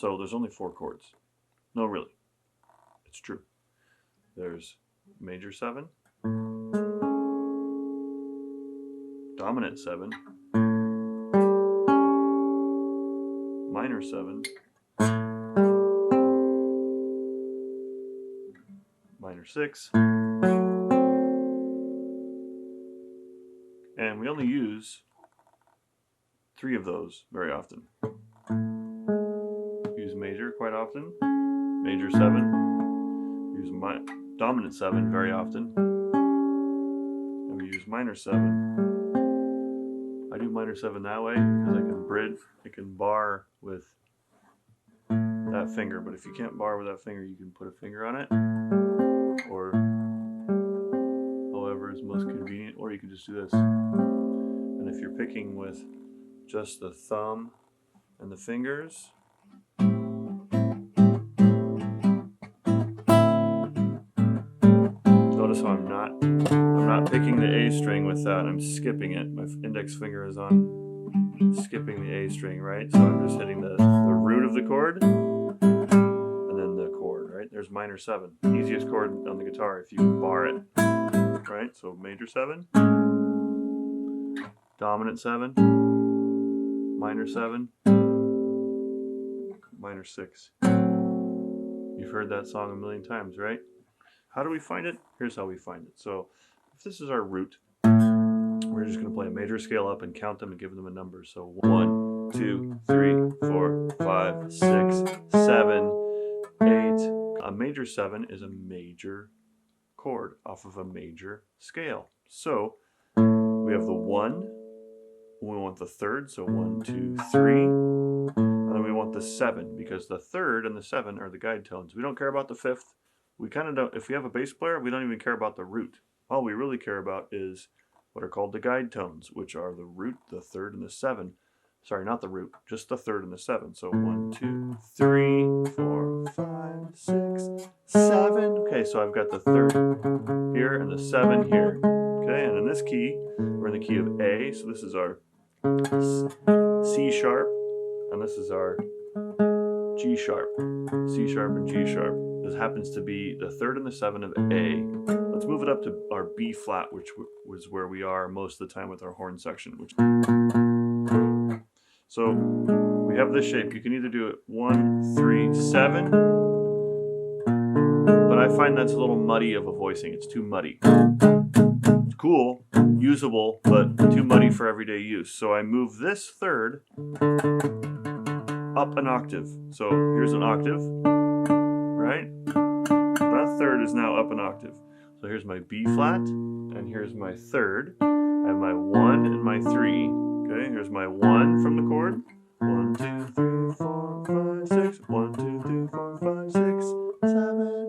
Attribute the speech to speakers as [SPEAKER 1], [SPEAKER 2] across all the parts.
[SPEAKER 1] So there's only 4 chords. No, really. It's true. There's major 7, dominant 7, minor 7, minor 6, and we only use 3 of those very often. We use major quite often, major 7, we use dominant 7 very often, and we use minor 7. I do minor 7 that way because I can bar with that finger, but if you can't bar with that finger, you can put a finger on it, or however is most convenient, or you can just do this. And if you're picking with just the thumb and the fingers, notice how I'm not picking the A string with that, I'm skipping it. My index finger is on skipping the A string, right? So I'm just hitting the root of the chord and then the chord, right? There's minor 7, easiest chord on the guitar if you bar it, right? So major 7, dominant 7, minor 7, minor 6. You've heard that song a million times, right? How do we find it? Here's how we find it. So if this is our root, we're just going to play a major scale up and count them and give them a number. So 1, 2, 3, 4, 5, 6, 7, 8. A major 7 is a major chord off of a major scale. So we have the 1, we want the third, so 1, 2, 3. And then we want the 7 because the third and the 7 are the guide tones. We don't care about the 5th. We kind of don't, if we have a bass player, we don't even care about the root. All we really care about is what are called the guide tones, which are the root, the third, and the 7. Sorry, not the root, just the third and the 7. So 1, 2, 3, 4, 5, 6, 7. Okay, so I've got the third here and the 7 here. Okay, and in this key, we're in the key of A. So this is our C sharp, and this is our G sharp. C sharp and G sharp. This happens to be the third and the 7 of A. Let's move it up to our B flat, which was where we are most of the time with our horn section. So we have this shape. You can either do it 1, 3, 7, but I find that's a little muddy of a voicing. It's too muddy. It's cool, usable, but too muddy for everyday use. So I move this third up an octave. So here's an octave, right? That third is now up an octave. So here's my B flat, and here's my third. I have my 1 and my 3. Okay, here's my 1 from the chord. 1, 2, 3, 4, 5, 6. 1, 2, 3, 4, 5, 6, 7,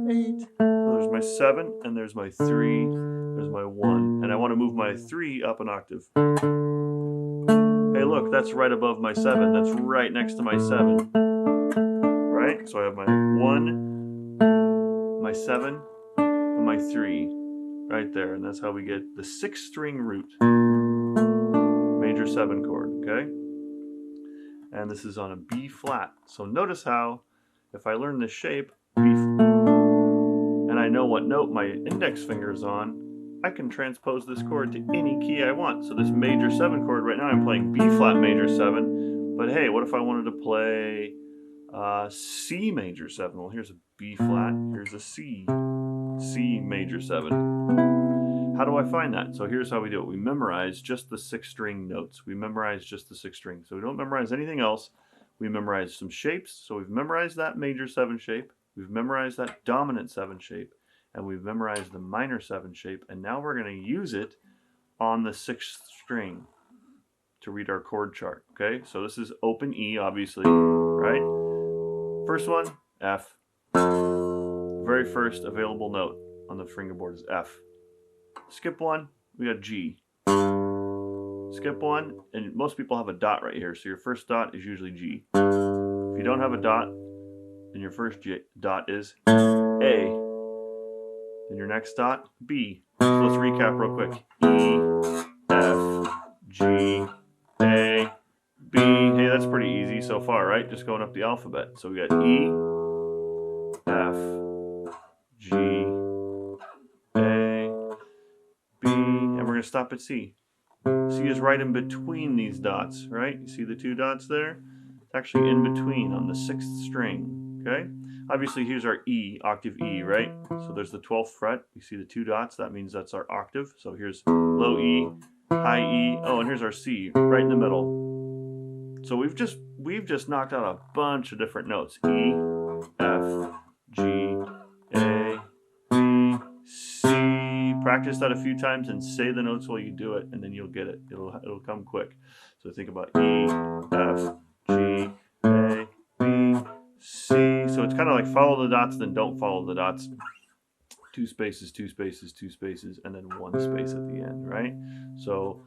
[SPEAKER 1] 8. So there's my 7, and there's my 3. There's my 1. And I want to move my 3 up an octave. Hey, look, that's right above my 7. That's right next to my 7. Right? So I have my 1, my 7, and my 3 right there. And that's how we get the 6-string root, major 7 chord, okay? And this is on a B flat. So notice how, if I learn this shape, and I know what note my index finger is on, I can transpose this chord to any key I want. So this major 7 chord, right now I'm playing B flat major 7, but hey, what if I wanted to play C major 7? Well, here's a B flat, here's a C major 7. How do I find that? So here's how we do it. We memorize just the 6-string notes. We memorize just the 6 strings. So we don't memorize anything else. We memorize some shapes. So we've memorized that major 7 shape. We've memorized that dominant 7 shape. And we've memorized the minor 7 shape. And now we're going to use it on the 6th string to read our chord chart. Okay, so this is open E, obviously, right? First one, F. Very first available note on the fingerboard is F. Skip one, we got G. Skip one, and most people have a dot right here, so your first dot is usually G. If you don't have a dot, then your first dot is A. Then your next dot, B. So let's recap real quick. E, F, G, A, B. Hey, that's pretty easy so far, right? Just going up the alphabet. So we got E, F, G, A, B, and we're going to stop at C. C is right in between these dots, right? You see the two dots there? It's actually in between on the 6th string, okay? Obviously, here's our E, octave E, right? So there's the 12th fret. You see the two dots, that means that's our octave. So here's low E, high E, oh, and here's our C, right in the middle. So we've just knocked out a bunch of different notes. E, F, G, A, B, C. Practice that a few times and say the notes while you do it, and then you'll get it. It'll come quick. So think about E, F, G, A, B, C. So it's kind of like follow the dots, then don't follow the dots. 2 spaces, 2 spaces, 2 spaces, and then 1 space at the end, right? So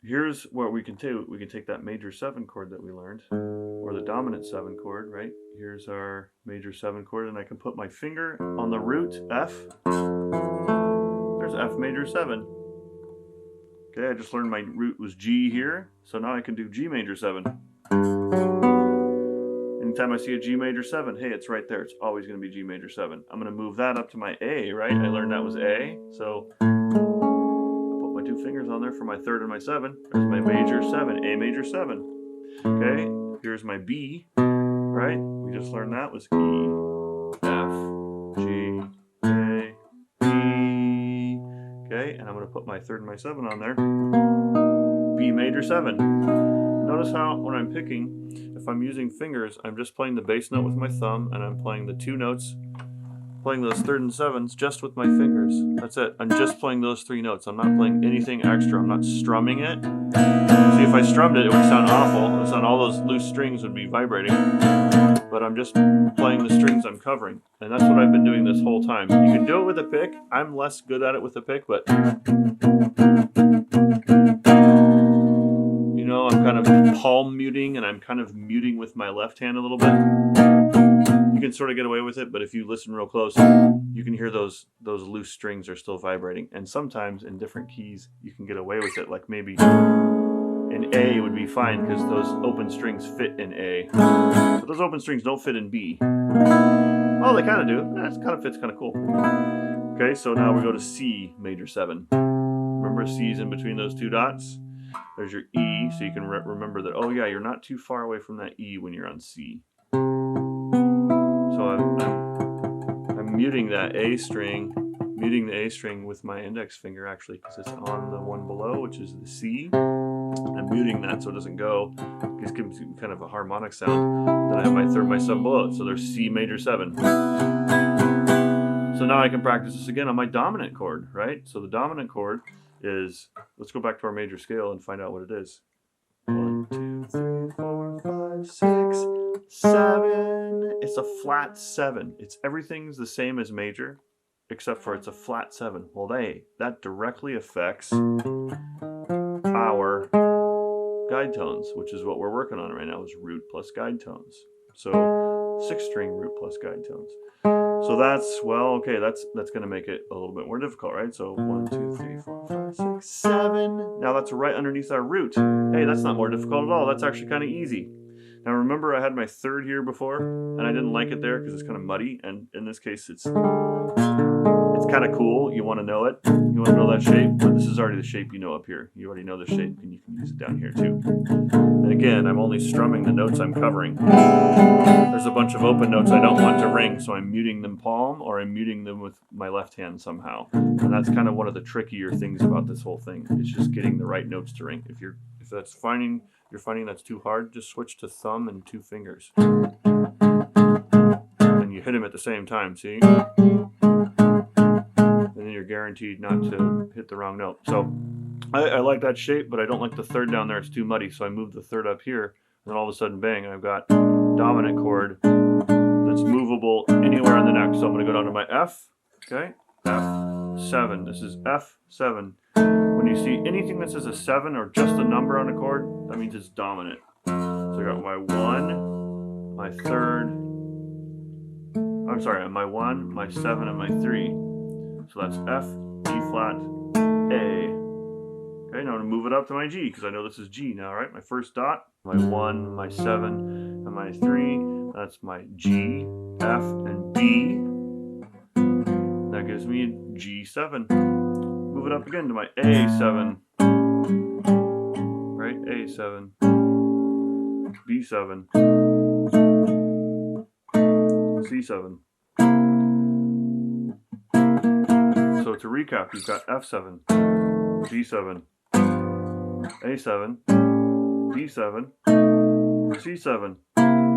[SPEAKER 1] here's what we can do. We can take that major 7 chord that we learned, or the dominant 7 chord, right? Here's our major 7 chord, and I can put my finger on the root, F. There's F major 7. Okay, I just learned my root was G here, so now I can do G major 7. Anytime I see a G major 7, hey, it's right there. It's always going to be G major 7. I'm going to move that up to my A, right? I learned that was A, so I put my 2 fingers on there for my 3rd and my 7. There's my major 7, A major 7. Okay, here's my B, right? We just learned that was E, F, G, A, B. Okay, and I'm going to put my 3rd and my 7 on there. B major 7. Notice how when I'm picking, if I'm using fingers, I'm just playing the bass note with my thumb, and I'm playing the 2 notes, playing those 3rd and 7s just with my fingers. That's it. I'm just playing those 3 notes. I'm not playing anything extra. I'm not strumming it. See, if I strummed it, it would sound awful. It would sound all those loose strings would be vibrating. But I'm just playing the strings I'm covering. And that's what I've been doing this whole time. You can do it with a pick. I'm less good at it with a pick, but you know, I'm kind of palm muting, and I'm kind of muting with my left hand a little bit. You can sort of get away with it, but if you listen real close, you can hear those loose strings are still vibrating. And sometimes in different keys, you can get away with it. Like maybe in A would be fine because those open strings fit in A. But those open strings don't fit in B. Well, they kind of do. That kind of fits kind of cool. Okay, so now we go to C major 7. Remember C's in between those 2 dots? There's your E, so you can remember that, oh yeah, you're not too far away from that E when you're on C. So I'm muting that A string, muting the A string with my index finger actually, because it's on the one below, which is the C. I'm muting that so it doesn't go. It gives kind of a harmonic sound. Then I have my 3rd, my 7 below it, so there's C major 7. So now I can practice this again on my dominant chord, right? So the dominant chord is, let's go back to our major scale and find out what it is. 1, 2, 3, 4, 5, 6, 7. It's a flat 7. It's everything's the same as major, except for it's a flat 7. Well, that directly affects our guide tones, which is what we're working on right now, is root plus guide tones. So 6-string root plus guide tones. So that's, well, okay, that's going to make it a little bit more difficult, right? So 1, 2, 3, 4, 5, 6, 7. Now that's right underneath our root. Hey, that's not more difficult at all. That's actually kind of easy. Now remember, I had my 3rd here before, and I didn't like it there because it's kind of muddy. And in this case, it's kind of cool. You want to know it. You want to know that shape, but this is already the shape you know up here. You already know the shape, and you can use it down here too. And again, I'm only strumming the notes I'm covering. There's a bunch of open notes I don't want to ring, so I'm muting them palm, or I'm muting them with my left hand somehow. And that's kind of one of the trickier things about this whole thing. It's just getting the right notes to ring. If you're finding that's too hard, just switch to thumb and 2 fingers. And you hit them at the same time, see? And then you're guaranteed not to hit the wrong note. So I like that shape, but I don't like the 3rd down there. It's too muddy, so I moved the 3rd up here, and then all of a sudden, bang, I've got dominant chord that's movable anywhere on the neck. So I'm going to go down to my F, okay? F7. This is F7. When you see anything that says a 7 or just a number on a chord, that means it's dominant. So I got my 1, my 3rd, I'm sorry, my 1, my 7, and my 3. So that's F, E flat, A. Okay, now I'm going to move it up to my G because I know this is G now, right? My first dot, my 1, my 7, and my 3. That's my G, F, and B. That gives me a G7. Move it up again to my A7. Right? A7. B7. C7. So to recap, you've got F7, G7, A7, B7, C7.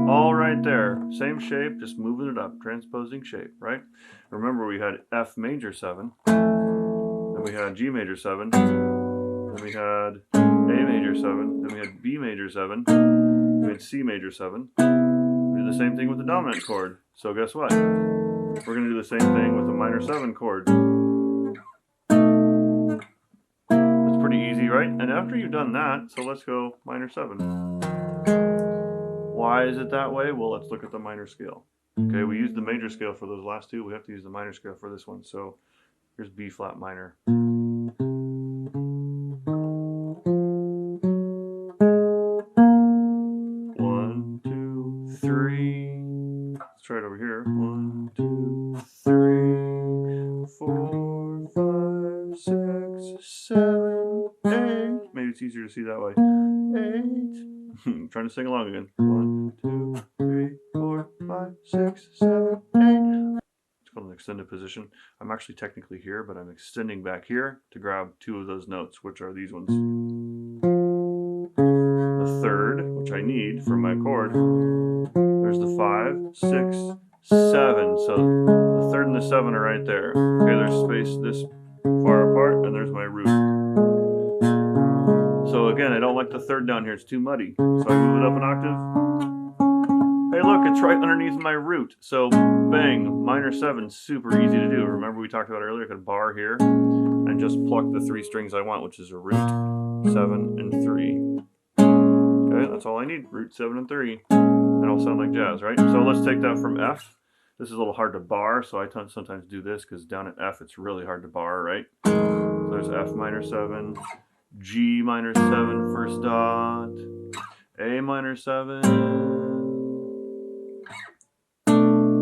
[SPEAKER 1] All right there. Same shape, just moving it up, transposing shape, right? Remember we had F major 7, then we had G major 7, then we had A major 7, then we had B major 7, we had C major 7. We did the same thing with the dominant chord. So guess what? We're going to do the same thing with the minor 7 chord. That's pretty easy, right? And after you've done that, so let's go minor 7. Why is it that way? Well, let's look at the minor scale. Okay, we used the major scale for those last two. We have to use the minor scale for this one. So here's B flat minor. 1, 2, 3. Let's try it over here. 1, 2, 3, 4, 5, 6, 7, 8. Maybe it's easier to see that way. 8. I'm trying to sing along again. 1, 2, 3, 4, 5, 6, 7, 8. It's called an extended position. I'm actually technically here, but I'm extending back here to grab two of those notes, which are these ones. The third, which I need for my chord. There's the 5, 6, 7. So the third and the 7 are right there. Okay, there's space this far apart, and there's my root. So again, I don't like the third down here. It's too muddy. So I move it up an octave. Hey, look, it's right underneath my root. So bang, minor 7, super easy to do. Remember we talked about earlier, I could bar here and just pluck the 3 strings I want, which is a root, 7, and 3. Okay, that's all I need, root 7 and 3. And it'll sound like jazz, right? So let's take that from F. This is a little hard to bar, so I sometimes do this because down at F it's really hard to bar, right? So there's F minor 7, G minor 7 first dot, A minor 7,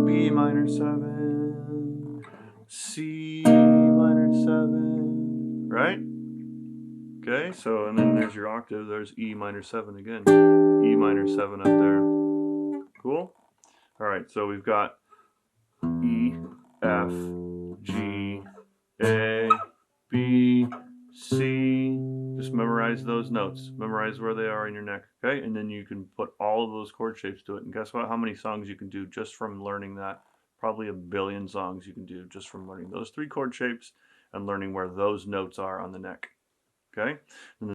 [SPEAKER 1] B minor 7, C minor 7, right? Okay, so and then there's your octave, there's E minor 7 again. E minor 7 up there. Cool? Alright, so we've got E, F, G, A, B, C. Just memorize those notes. Memorize where they are in your neck, okay? And then you can put all of those chord shapes to it. And guess what? How many songs you can do just from learning that? Probably a billion songs you can do just from learning those 3 chord shapes and learning where those notes are on the neck, okay? And